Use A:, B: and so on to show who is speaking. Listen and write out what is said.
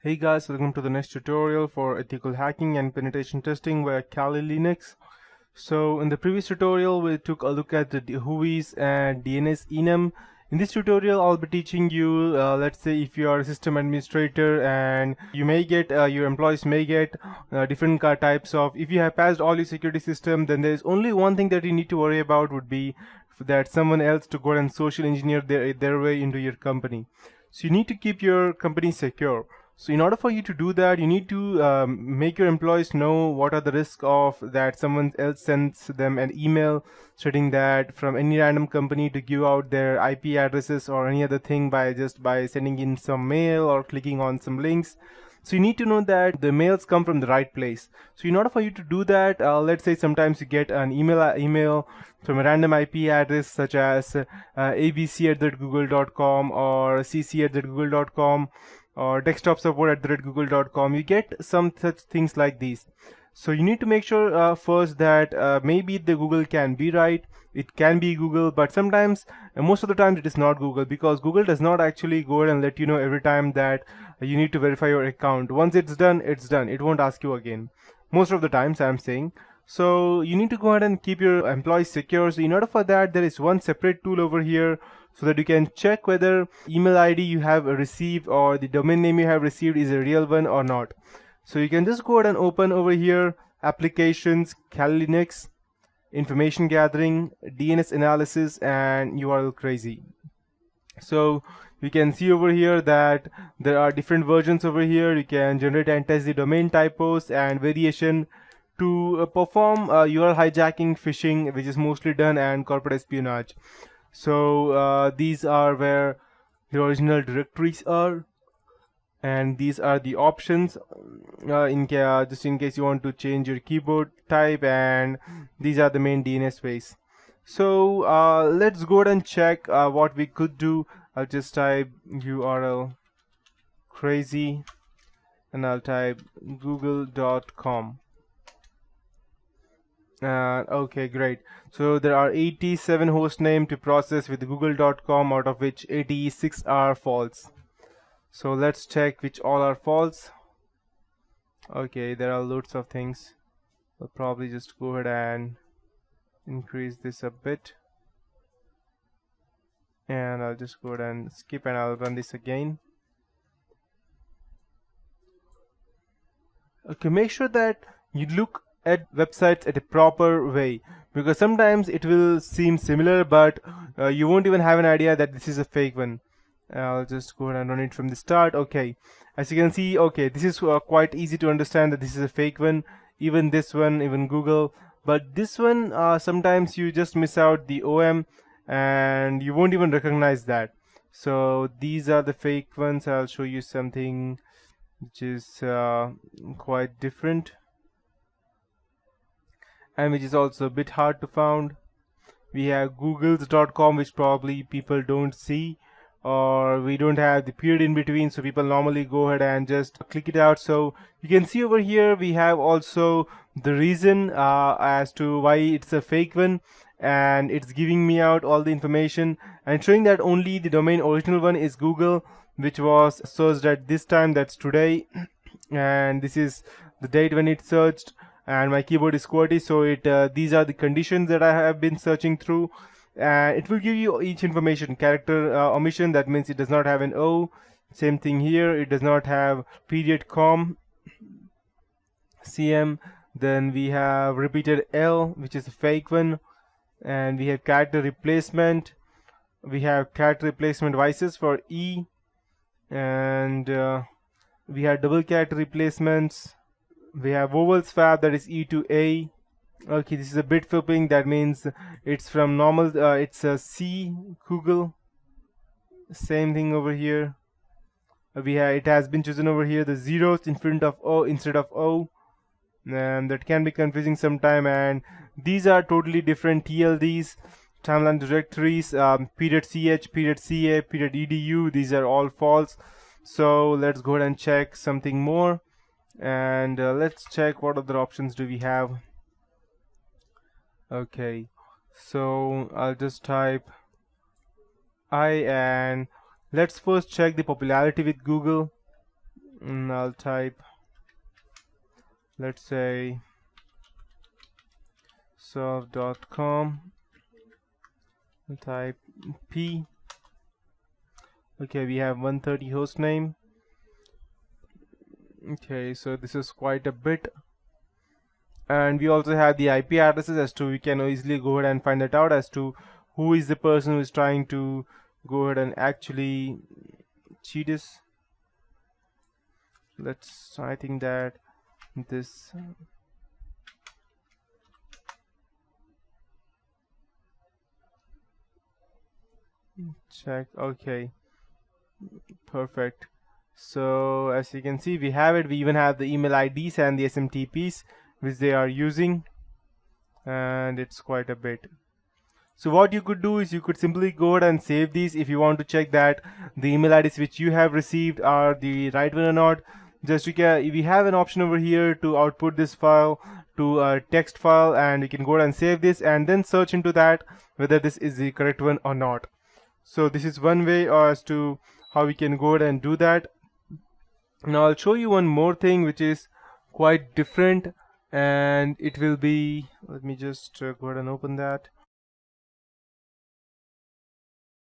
A: Hey guys, welcome to the next tutorial for ethical hacking and penetration testing via Kali Linux. So in the previous tutorial we took a look at the whois and DNS enum. In this tutorial I'll be teaching you, let's say if you are a system administrator and you may get, your employees may get different types of, if you have passed all your security system, then there is only one thing that you need to worry about would be that someone else to go and social engineer their way into your company. So you need to keep your company secure. So in order for you to do that, you need to make your employees know what are the risks of that someone else sends them an email stating that from any random company to give out their IP addresses or any other thing by sending in some mail or clicking on some links. So you need to know that the mails come from the right place. So in order for you to do that, let's say sometimes you get an email from a random IP address such as abc@google.com or cc@google.com or desktop support@google.com. You get some such things like these. So you need to make sure first that maybe the Google can be right. It can be Google, but sometimes, most of the time, it is not Google, because Google does not actually go ahead and let you know every time that you need to verify your account. Once it's done, it's done. It won't ask you again. Most of the times, I'm saying. So you need to go ahead and keep your employees secure. So in order for that, there is one separate tool over here so that you can check whether email ID you have received or the domain name you have received is a real one or not. So you can just go ahead and open over here applications, Kali Linux, information gathering, DNS analysis, and URLcrazy. So you can see over here that there are different versions over here. You can generate and test the domain typos and variation to perform URL hijacking, phishing, which is mostly done, and corporate espionage. So these are where the original directories are, and these are the options just in case you want to change your keyboard type, and these are the main DNS ways. So let's go ahead and check what we could do. I'll just type URLcrazy and I'll type google.com. Okay, great. So there are 87 host name to process with google.com, out of which 86 are false. So let's check which all are false. Okay, there are loads of things. I'll probably just go ahead and increase this a bit, and I'll just go ahead and skip, and I'll run this again. Okay, make sure that you look at websites at a proper way, because sometimes it will seem similar, but you won't even have an idea that this is a fake one. I'll just go ahead and run it from the start. Okay, as you can see, okay, this is quite easy to understand that this is a fake one. Even this one, even Google, but this one sometimes you just miss out the OM and you won't even recognize that. So these are the fake ones. I'll show you something which is quite different and which is also a bit hard to find. We have googles.com, which probably people don't see, or we don't have the period in between, so people normally go ahead and just click it out. So you can see over here we have also the reason as to why it's a fake one, and it's giving me out all the information and showing that only the domain original one is Google, which was searched at this time, that's today, and this is the date when it searched, and my keyboard is QWERTY, so these are the conditions that I have been searching through. It will give you each information. Character omission, that means it does not have an O. Same thing here, it does not have period com, CM. Then we have repeated L, which is a fake one, and we have character replacement. We have character replacement vices for E, and we have double character replacements. We have vowel swap, that is E to A. Okay, this is a bit flipping, that means it's from normal, it's a C, Google. Same thing over here. It has been chosen over here, the zeros in front of O instead of O, and that can be confusing sometime. And these are totally different TLDs, timeline directories, .ch, .ca, .edu. These are all false. So let's go ahead and check something more, and let's check what other options do we have. Okay, so I'll just type I, and let's first check the popularity with Google. I'll type, let's say, serve.com, type p. Okay, we have 130 host name. Okay, so this is quite a bit, and we also have the IP addresses as to we can easily go ahead and find that out as to who is the person who is trying to go ahead and actually cheat us. I think that this check. Okay, perfect. So as you can see, we have it. We even have the email IDs and the SMTPs which they are using, and it's quite a bit. So what you could do is you could simply go ahead and save these if you want to check that the email IDs which you have received are the right one or not. Just we have an option over here to output this file to a text file, and you can go ahead and save this and then search into that whether this is the correct one or not. So this is one way as to how we can go ahead and do that. Now I'll show you one more thing which is quite different, and it will be, let me just go ahead and open that.